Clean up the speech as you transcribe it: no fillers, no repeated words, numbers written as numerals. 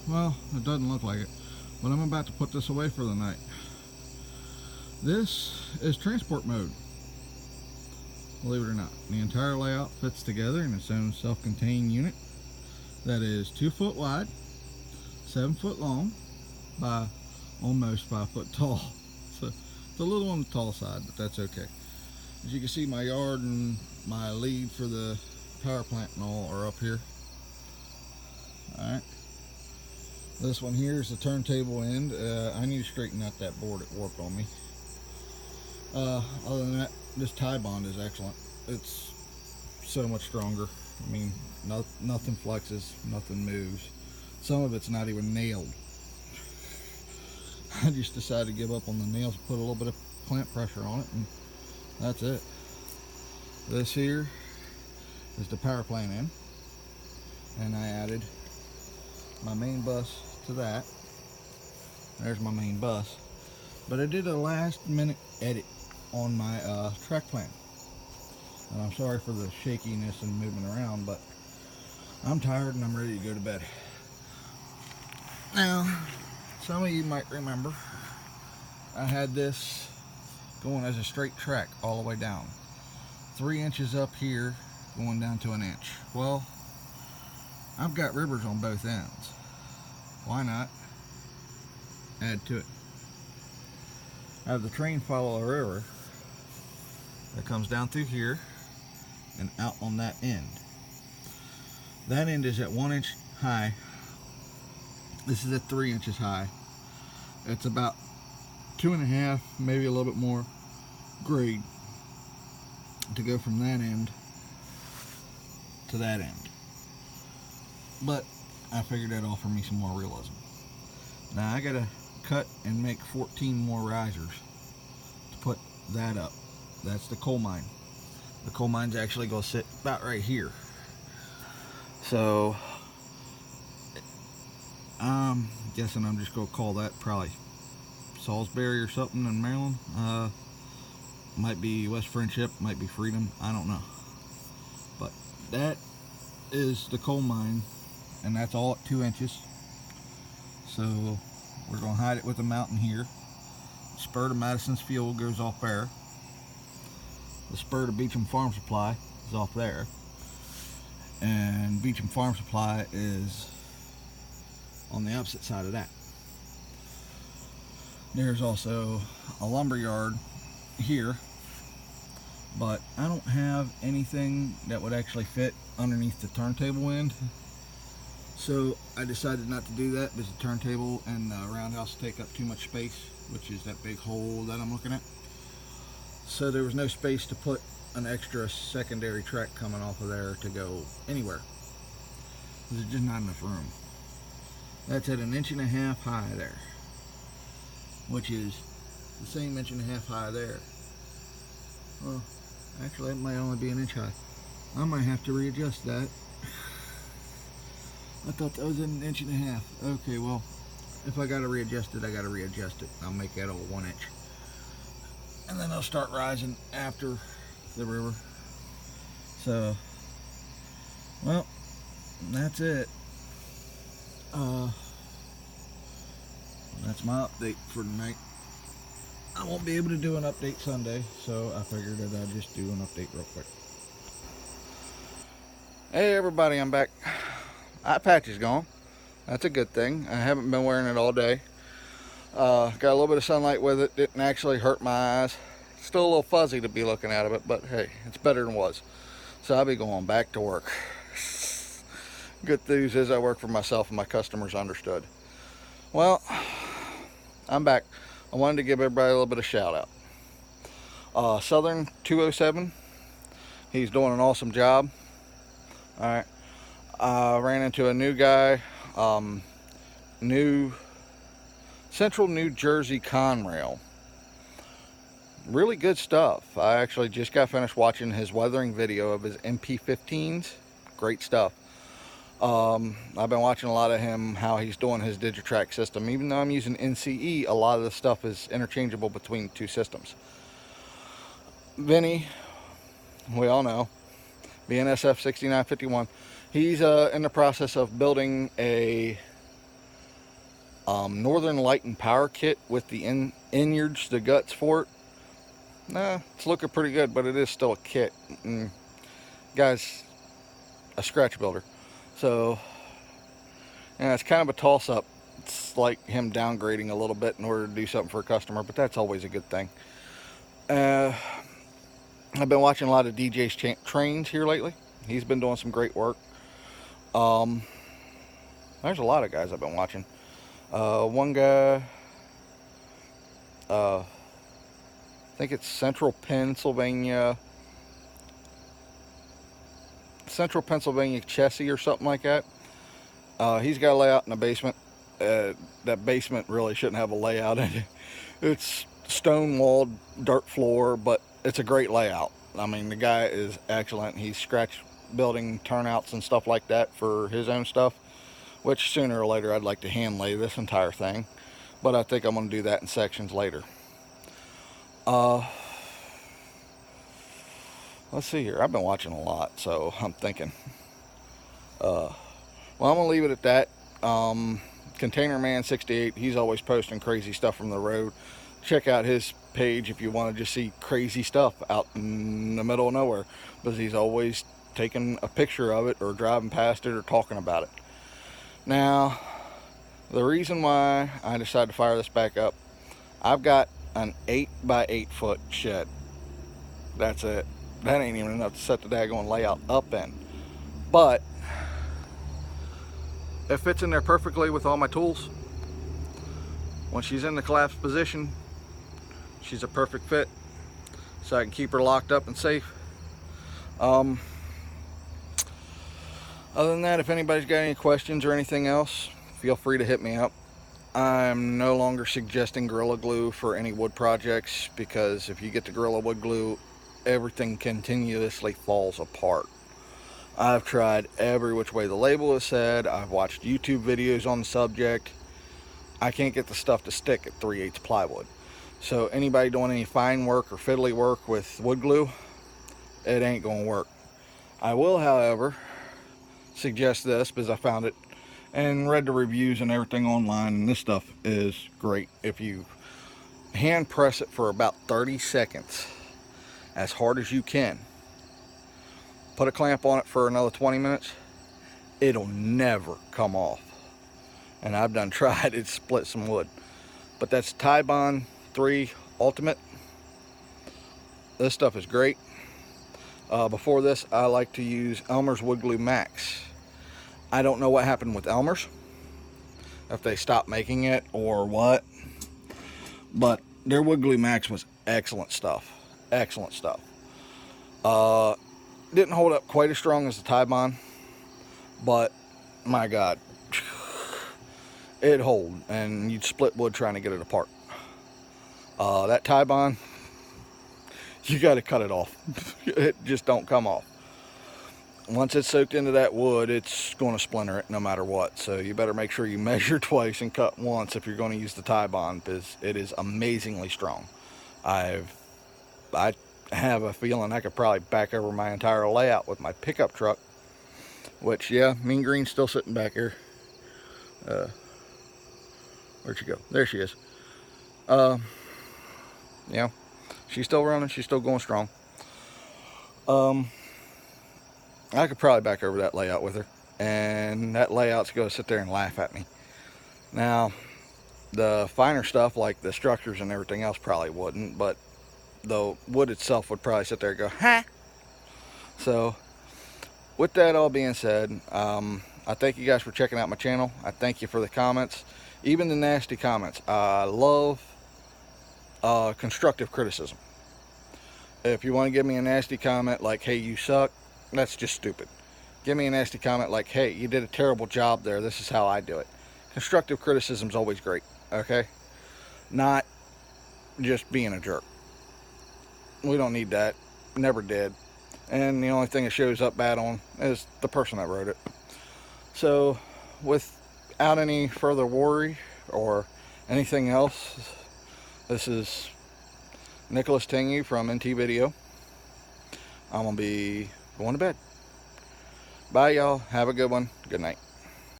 Well, it doesn't look like it, but I'm about to put this away for the night. This is transport mode. Believe it or not, the entire layout fits together in its own self-contained unit that is 2 foot wide, 7 foot long, by almost 5 foot tall. So it's a little on the tall side, but that's okay. As you can see, my yard and my lead for the power plant and all are up here. Alright. This one here is the turntable end. I need to straighten out that board. It warped on me. Other than that, this tie bond is excellent. It's so much stronger. I mean, nothing flexes, nothing moves. Some of it's not even nailed. I just decided to give up on the nails, put a little bit of clamp pressure on it, and that's it. This here is the power plant end, and I added my main bus to that. There's my main bus. But I did a last minute edit on my track plan. And I'm sorry for the shakiness and moving around, but I'm tired and I'm ready to go to bed. Now, some of you might remember I had this going as a straight track all the way down. 3 inches up here, going down to 1 inch. Well, I've got ribbers on both ends. Why not add to it? Have the train follow a river that comes down through here and out on that end. That end is at 1 inch high. This is at 3 inches high. It's about 2.5, maybe a little bit more grade to go from that end to that end. But I figured that'd offer me some more realism. Now I gotta cut and make 14 more risers to put that up. That's the coal mine. The coal mine's actually gonna sit about right here. So I'm guessing I'm just gonna call that probably Salisbury or something in Maryland. Might be West Friendship, might be Freedom, I don't know. But that is the coal mine, and that's all at 2 inches. So we're gonna hide it with a mountain here. The spur to Madison's Field goes off there. The spur to Beecham Farm Supply is off there. And Beecham Farm Supply is on the opposite side of that. There's also a lumber yard here, but I don't have anything that would actually fit underneath the turntable end. So I decided not to do that because the turntable and the roundhouse take up too much space, which is that big hole that I'm looking at. So there was no space to put an extra secondary track coming off of there to go anywhere. There's just not enough room. That's at 1.5 inches high there, which is the same 1.5 inches high there. Well, actually it might only be 1 inch high. I might have to readjust that. I thought that was 1.5 inches. Okay, well, if I gotta readjust it, I gotta readjust it. I'll make that all 1 inch. And then I'll start rising after the river. So, well, that's it. That's my update for tonight. I won't be able to do an update Sunday, so I figured that I'd just do an update real quick. Hey everybody, I'm back. Eye patch is gone. That's a good thing. I haven't been wearing it all day. Got a little bit of sunlight with it. Didn't actually hurt my eyes. Still a little fuzzy to be looking out of it, but hey, it's better than it was. So I'll be going back to work. Good news is I work for myself and my customers understood. Well, I'm back. I wanted to give everybody a little bit of shout out. Southern 207, he's doing an awesome job. All right. I ran into a new guy, new Central New Jersey Conrail. Really good stuff. I actually just got finished watching his weathering video of his MP15s. Great stuff. I've been watching a lot of him, how he's doing his Digitrack system. Even though I'm using NCE, a lot of the stuff is interchangeable between two systems. Vinny, we all know, BNSF 6951, he's in the process of building a Northern Light and Power kit with the innards, the guts for it. Nah, it's looking pretty good, but it is still a kit. Guy's a scratch builder, so yeah, it's kind of a toss-up. It's like him downgrading a little bit in order to do something for a customer, but that's always a good thing. I've been watching a lot of DJ's trains here lately. He's been doing some great work. There's a lot of guys I've been watching. One guy, I think it's Central Pennsylvania Chessie or something like that. He's got a layout in the basement. That basement really shouldn't have a layout in it. It's stone walled, dirt floor, but it's a great layout. I mean, the guy is excellent. He's scratch building turnouts and stuff like that for his own stuff, which sooner or later I'd like to hand lay this entire thing, but I think I'm going to do that in sections later. Let's see here. I've been watching a lot, so I'm thinking. Well, I'm going to leave it at that. Container Man 68, he's always posting crazy stuff from the road. Check out his page if you want to just see crazy stuff out in the middle of nowhere, because he's always taking a picture of it or driving past it or talking about it. Now, the reason why I decided to fire this back up, I've got an 8 by 8 foot shed. That's it. That ain't even enough to set the daggone layout up in. But it fits in there perfectly with all my tools. When she's in the collapsed position, she's a perfect fit, so I can keep her locked up and safe. Other than that, if anybody's got any questions or anything else, feel free to hit me up. I'm no longer suggesting Gorilla Glue for any wood projects, because if you get the Gorilla Wood Glue, everything continuously falls apart. I've tried every which way the label has said. I've watched YouTube videos on the subject. I can't get the stuff to stick at 3/8 plywood. So anybody doing any fine work or fiddly work with wood glue, it ain't gonna work. I will, however, suggest this, because I found it and read the reviews and everything online, and this stuff is great. If you hand press it for about 30 seconds as hard as you can, put a clamp on it for another 20 minutes, it'll never come off. And I've done tried it, split some wood. But that's Tybond 3 Ultimate. This stuff is great. Before this, I like to use Elmer's Wood Glue Max. I don't know what happened with Elmer's, if they stopped making it or what, but their Wood Glue Max was excellent stuff. Excellent stuff. Didn't hold up quite as strong as the Tybond, but my God, it'd hold, and you'd split wood trying to get it apart. That Tybond, you got to cut it off. It just don't come off. Once it's soaked into that wood, it's going to splinter it no matter what. So you better make sure you measure twice and cut once if you're going to use the Tybond, because it is amazingly strong. I have a feeling I could probably back over my entire layout with my pickup truck, which, yeah, Mean Green's still sitting back here. Where'd she go? There she is. Yeah, she's still running. She's still going strong. I could probably back over that layout with her, and that layout's going to sit there and laugh at me. Now, the finer stuff like the structures and everything else probably wouldn't, but the wood itself would probably sit there and go, huh? So, with that all being said, I thank you guys for checking out my channel. I thank you for the comments, even the nasty comments. I love constructive criticism. If you want to give me a nasty comment like, hey, you suck, that's just stupid. Give me a nasty comment like, hey, you did a terrible job there, this is how I do it. Constructive criticism is always great, okay? Not just being a jerk. We don't need that. Never did. And the only thing it shows up bad on is the person that wrote it. So, without any further worry or anything else, this is Nicholas Tingy from NT Video. I'm going to be going to bed. Bye, y'all. Have a good one. Good night.